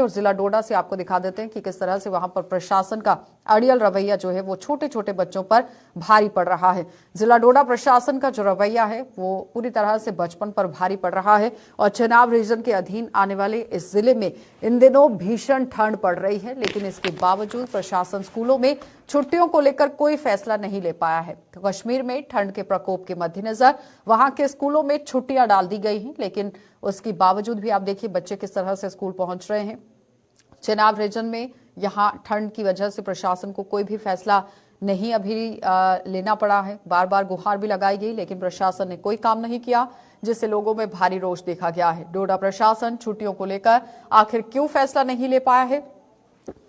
और जिला डोडा से आपको दिखा देते हैं कि किस तरह से वहां पर प्रशासन का अड़ियल रवैया जो है वो छोटे छोटे बच्चों पर भारी पड़ रहा है। जिला डोडा प्रशासन का जो रवैया है वो पूरी तरह से बचपन पर भारी पड़ रहा है और चेनाब रीजन के अधीन आने वाले इस जिले में इन दिनों भीषण ठंड पड़ रही है, लेकिन इसके बावजूद प्रशासन स्कूलों में छुट्टियों को लेकर कोई फैसला नहीं ले पाया है। तो कश्मीर में ठंड के प्रकोप के मद्देनजर वहां के स्कूलों में छुट्टियां डाल दी गई हैं, लेकिन उसके बावजूद भी आप देखिए बच्चे किस तरह से स्कूल पहुंच रहे हैं। चेनाब रीजन में यहां ठंड की वजह से प्रशासन को कोई भी फैसला नहीं अभी लेना पड़ा है। बार बार गुहार भी लगाई गई, लेकिन प्रशासन ने कोई काम नहीं किया, जिससे लोगों में भारी रोष देखा गया है। डोडा प्रशासन छुट्टियों को लेकर आखिर क्यों फैसला नहीं ले पाया है,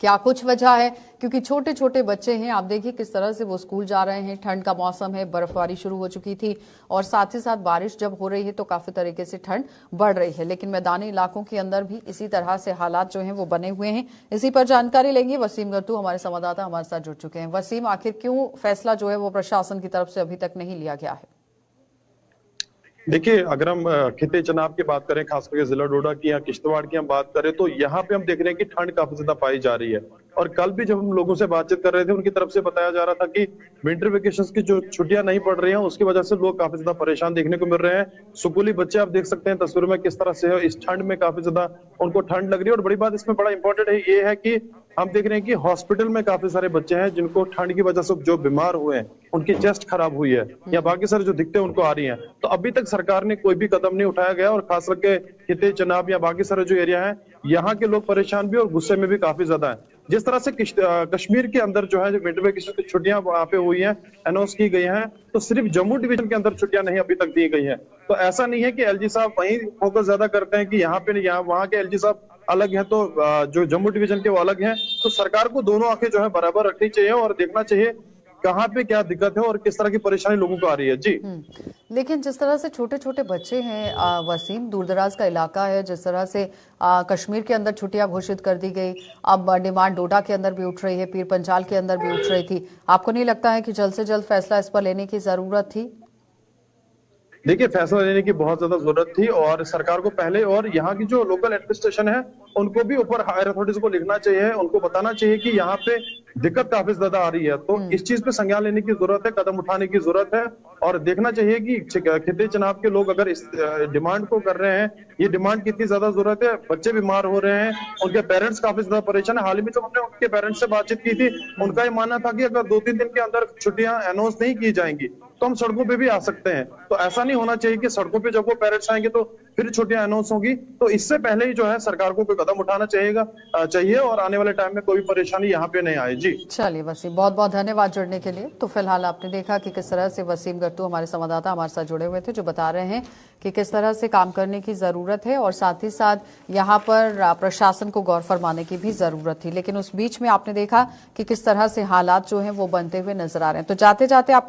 क्या कुछ वजह है? क्योंकि छोटे छोटे बच्चे हैं, आप देखिए किस तरह से वो स्कूल जा रहे हैं। ठंड का मौसम है, बर्फबारी शुरू हो चुकी थी और साथ ही साथ बारिश जब हो रही है तो काफी तरीके से ठंड बढ़ रही है, लेकिन मैदानी इलाकों के अंदर भी इसी तरह से हालात जो हैं वो बने हुए हैं। इसी पर जानकारी लेंगे। वसीम गट्टू हमारे संवाददाता हमारे साथ जुड़ चुके हैं। वसीम, आखिर क्यों फैसला जो है वो प्रशासन की तरफ से अभी तक नहीं लिया गया है? देखिए, अगर हम खिते चनाब की बात करें, खास करके जिला डोडा की या किश्तवाड़ की हम बात करें, तो यहाँ पे हम देख रहे हैं कि ठंड काफी ज्यादा पाई जा रही है। और कल भी जब हम लोगों से बातचीत कर रहे थे, उनकी तरफ से बताया जा रहा था कि विंटर वेकेशंस की जो छुट्टियां नहीं पड़ रही हैं, उसकी वजह से लोग काफी ज्यादा परेशान देखने को मिल रहे हैं। स्कूली बच्चे आप देख सकते हैं तस्वीर में किस तरह से इस ठंड में काफी ज्यादा उनको ठंड लग रही है। और बड़ी बात इसमें बड़ा इंपॉर्टेंट है ये है कि हम देख रहे हैं कि हॉस्पिटल में काफी सारे बच्चे हैं जिनको ठंड की वजह से जो बीमार हुए हैं, उनकी चेस्ट खराब हुई है या बाकी सारे जो दिक्कतें उनको आ रही हैं। तो अभी तक सरकार ने कोई भी कदम नहीं उठाया गया और खास करके खिते चनाब या बाकी सारे जो एरिया है, यहाँ के लोग परेशान भी और गुस्से में भी काफी ज्यादा है। जिस तरह से कश्मीर के अंदर जो है विंटर वेकेशन की छुट्टियां वहां पे हुई हैं, अनाउंस की गई हैं, तो सिर्फ जम्मू डिवीजन के अंदर छुट्टियां नहीं अभी तक दी गई हैं। तो ऐसा नहीं है कि एलजी साहब वहीं फोकस ज्यादा करते हैं कि यहाँ पे यहाँ वहां के एलजी साहब अलग हैं तो जो जम्मू डिवीजन के वो अलग हैं। तो सरकार को दोनों आंखें जो है बराबर रखनी चाहिए और देखना चाहिए कहाँ पे क्या दिक्कत है और किस तरह की परेशानी लोगों को आ रही है। जी, लेकिन जिस तरह से छोटे छोटे बच्चे हैं वसीम, दूर दराज का इलाका है, जिस तरह से कश्मीर के अंदर छुट्टियां घोषित कर दी गई, अब डिमांड डोडा के अंदर भी उठ रही है, पीर पंजाल के अंदर भी उठ रही थी। आपको नहीं लगता है कि जल्द से जल्द फैसला इस पर लेने की जरूरत थी? देखिए, फैसला लेने की बहुत ज्यादा जरूरत थी और सरकार को पहले और यहाँ की जो लोकल एडमिनिस्ट्रेशन है उनको भी ऊपर हायर अथॉरिटीज को लिखना चाहिए, उनको बताना चाहिए कि यहाँ पे दिक्कत काफी ज्यादा आ रही है। तो इस चीज पे संज्ञान लेने की जरूरत है, कदम उठाने की जरूरत है और देखना चाहिए कि खिते चनाब के लोग अगर इस डिमांड को कर रहे हैं, ये डिमांड कितनी ज्यादा जरूरत है। बच्चे बीमार हो रहे हैं, उनके पेरेंट्स काफी ज्यादा परेशान है। हाल ही में जब हमने उनके पेरेंट्स से बातचीत की थी, उनका ये मानना था कि अगर 2-3 दिन के अंदर छुट्टियां अनाउंस नहीं की जाएंगी तो हम सड़कों पे भी आ सकते हैं। तो ऐसा नहीं होना चाहिए कि सड़कों पे जब वो पेरेंट्स आएंगे तो फिर छुट्टियां अनाउंस होगी। तो इससे पहले ही जो है सरकार को कोई कदम उठाना चाहिए और आने वाले टाइम में कोई परेशानी यहाँ पे नहीं आए। जी, चलिए वसीम, बहुत बहुत धन्यवाद जुड़ने के लिए। तो फिलहाल आपने देखा कि किस तरह से वसीम गट्टू हमारे संवाददाता हमारे साथ जुड़े हुए थे, जो बता रहे हैं कि किस तरह से काम करने की जरूरत है और साथ ही साथ यहाँ पर प्रशासन को गौर फरमाने की भी जरूरत थी। लेकिन उस बीच में आपने देखा कि किस तरह से हालात जो हैं वो बनते हुए नजर आ रहे हैं। तो जाते जाते आपको